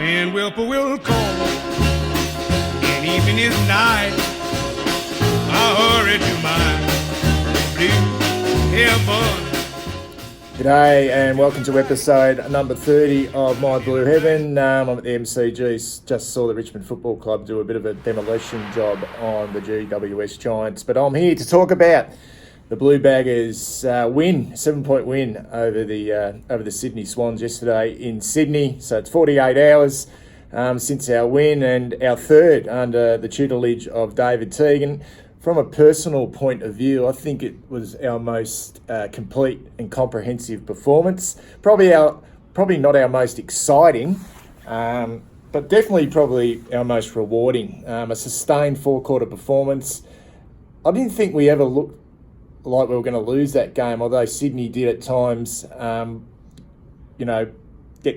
When whippoorwill call and evening is nigh, I hurry to my blue heaven. G'day and welcome to episode number 30 of My Blue Heaven. I'm at the MCG, just saw the Richmond Football Club do a bit of a demolition job on the GWS Giants, but I'm here to talk about the Blue Baggers' win, 7-point win over the Sydney Swans yesterday in Sydney. So it's 48 hours since our win and our third under the tutelage of David Teagan. From a personal point of view, I think it was our most complete and comprehensive performance. Probably not our most exciting, but definitely probably our most rewarding. A sustained four-quarter performance. I didn't think we ever looked like we were going to lose that game, although Sydney did at times, get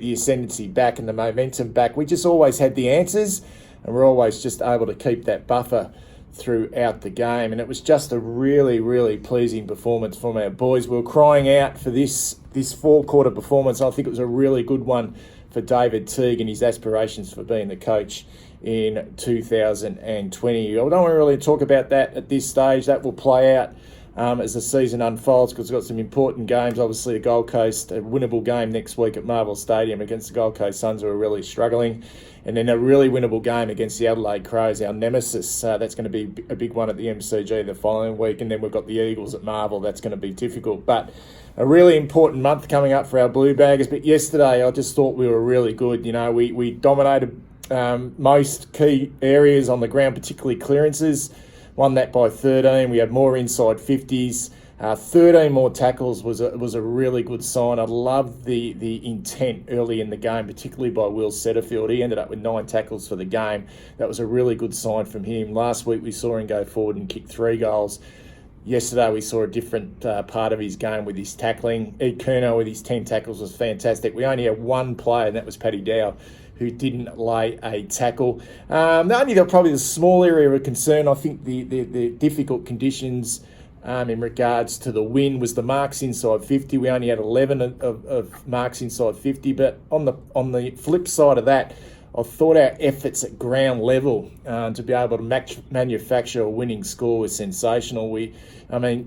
the ascendancy back and the momentum back. We just always had the answers, and we're always just able to keep that buffer throughout the game. And it was just a really, really pleasing performance from our boys. We were crying out for this four-quarter performance. I think it was a really good one for David Teague and his aspirations for being the coach in 2020. I don't want to really talk about that at this stage. That will play out as the season unfolds, because we've got some important games. Obviously, the Gold Coast, a winnable game next week at Marvel Stadium against the Gold Coast Suns, who are really struggling. And then a really winnable game against the Adelaide Crows, our nemesis. That's going to be a big one at the MCG the following week. And then we've got the Eagles at Marvel. That's going to be difficult. But a really important month coming up for our Blue Baggers. But yesterday, I just thought we were really good. You know, we dominated most key areas on the ground, particularly clearances. Won that by 13. We had more inside 50s. 13 more tackles was a really good sign. I loved the intent early in the game, particularly by Will Setterfield. He ended up with 9 tackles for the game. That was a really good sign from him. Last week we saw him go forward and kick 3 goals. Yesterday we saw a different part of his game with his tackling. Ed Curnow with his 10 tackles was fantastic. We only had one player, and that was Paddy Dow, who didn't lay a tackle. Probably the small area of concern, I think the difficult conditions in regards to the win was the marks inside 50. We only had 11 of marks inside 50, but on the flip side of that, I thought our efforts at ground level to be able to manufacture a winning score was sensational.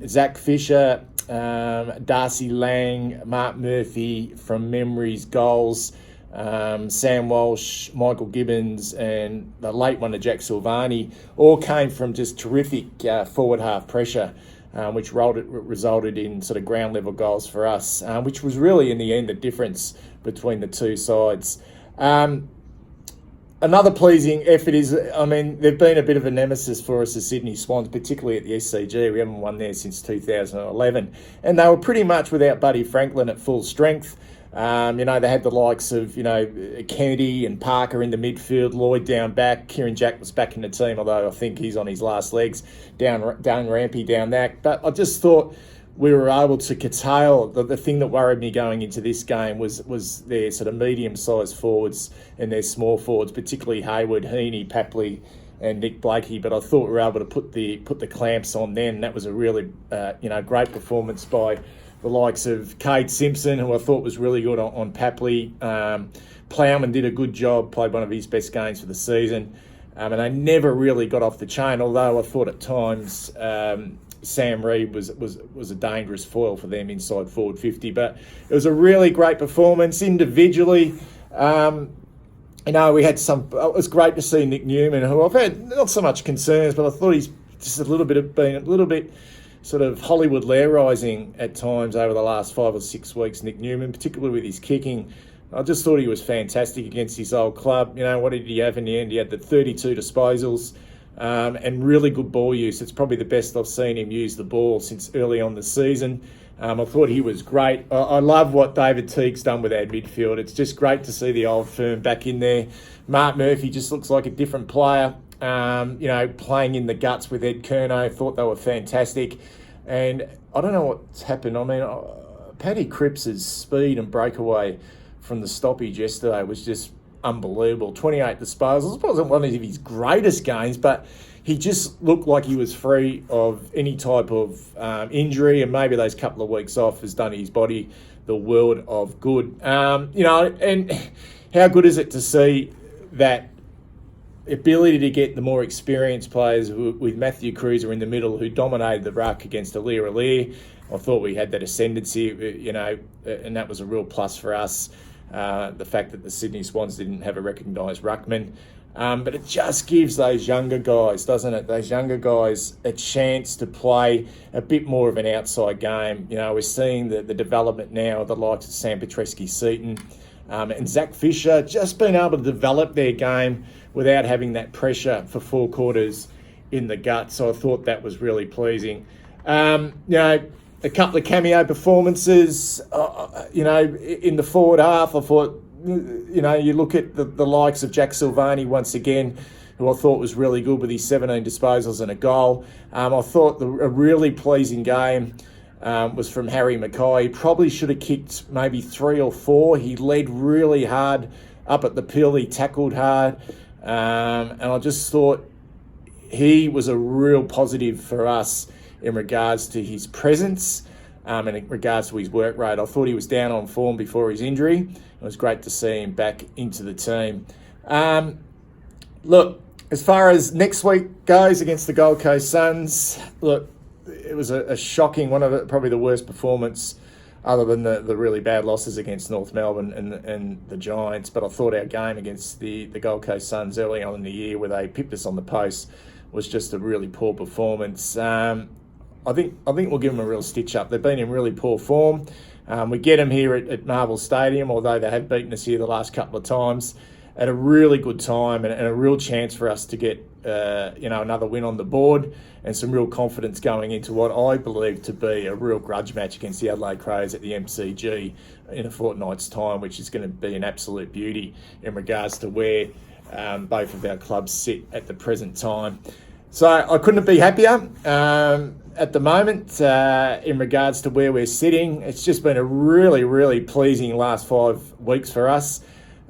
Zach Fisher, Darcy Lang, Mark Murphy from memory's goals, Sam Walsh, Michael Gibbons, and the late one of Jack Silvani all came from just terrific forward half pressure, which resulted in sort of ground level goals for us, which was really in the end the difference between the two sides. Another pleasing effort is, they've been a bit of a nemesis for us, the Sydney Swans, particularly at the SCG. We haven't won there since 2011. And they were pretty much without Buddy Franklin at full strength. They had the likes of, Kennedy and Parker in the midfield, Lloyd down back, Kieran Jack was back in the team, although I think he's on his last legs, down Rampy down that. But I just thought we were able to curtail. The thing that worried me going into this game was their sort of medium-sized forwards and their small forwards, particularly Hayward, Heaney, Papley and Nick Blakey. But I thought we were able to put the clamps on then. That was a really great performance by the likes of Cade Simpson, who I thought was really good on Papley. Plowman did a good job, played one of his best games for the season. And they never really got off the chain, although I thought at times Sam Reid was a dangerous foil for them inside forward 50. But it was a really great performance individually. We had some. It was great to see Nick Newman, who I've had not so much concerns, but I thought he's just a little bit sort of Hollywood lair-rising at times over the last 5 or 6 weeks, Nick Newman, particularly with his kicking. I just thought he was fantastic against his old club. What did he have in the end? He had the 32 disposals and really good ball use. It's probably the best I've seen him use the ball since early on the season. I thought he was great. I love what David Teague's done with our midfield. It's just great to see the old firm back in there. Mark Murphy just looks like a different player. Playing in the guts with Ed Curnow, thought they were fantastic. And I don't know what's happened. Paddy Cripps' speed and breakaway from the stoppage yesterday was just unbelievable. 28 disposals. It wasn't one of his greatest games, but he just looked like he was free of any type of injury, and maybe those couple of weeks off has done his body the world of good. And how good is it to see that ability to get the more experienced players with Matthew Cruiser in the middle, who dominated the ruck against Alir. I thought we had that ascendancy, you know, and that was a real plus for us. The fact that the Sydney Swans didn't have a recognised ruckman. But it just gives those younger guys, doesn't it? Those younger guys a chance to play a bit more of an outside game. You know, we're seeing the development now of the likes of Sam Petreski-Seaton and Zach Fisher just being able to develop their game without having that pressure for 4 quarters in the gut. So I thought that was really pleasing. You know, a couple of cameo performances, you know, in the forward half. I thought, you know, you look at the likes of Jack Silvani once again, who I thought was really good with his 17 disposals and a goal. I thought a really pleasing game was from Harry Mackay. He probably should have kicked maybe 3 or 4. He led really hard up at the pill. He tackled hard. And I just thought he was a real positive for us in regards to his presence and in regards to his work rate. I thought he was down on form before his injury. It was great to see him back into the team. Look, as far as next week goes against the Gold Coast Suns, look, it was a shocking, probably the worst performance other than the really bad losses against North Melbourne and the Giants. But I thought our game against the Gold Coast Suns early on in the year, where they pipped us on the post, was just a really poor performance. I think we'll give them a real stitch up. They've been in really poor form. We get them here at Marvel Stadium, although they have beaten us here the last couple of times, at a really good time and a real chance for us to get you know, another win on the board and some real confidence going into what I believe to be a real grudge match against the Adelaide Crows at the MCG in a fortnight's time, which is going to be an absolute beauty in regards to where both of our clubs sit at the present time. So I couldn't be happier at the moment in regards to where we're sitting. It's just been a really, really pleasing last 5 weeks for us.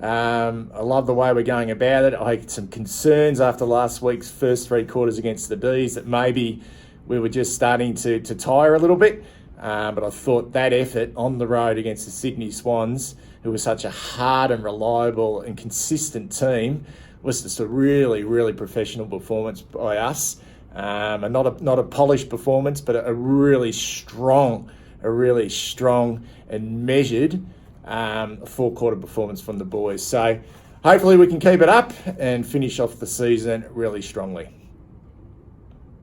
I love the way we're going about it. I had some concerns after last week's first 3 quarters against the Bees that maybe we were just starting to tire a little bit. But I thought that effort on the road against the Sydney Swans, who were such a hard and reliable and consistent team, was just a really, really professional performance by us. And not a polished performance, but a really strong and measured 4-quarter performance from the boys. So hopefully we can keep it up and finish off the season really strongly.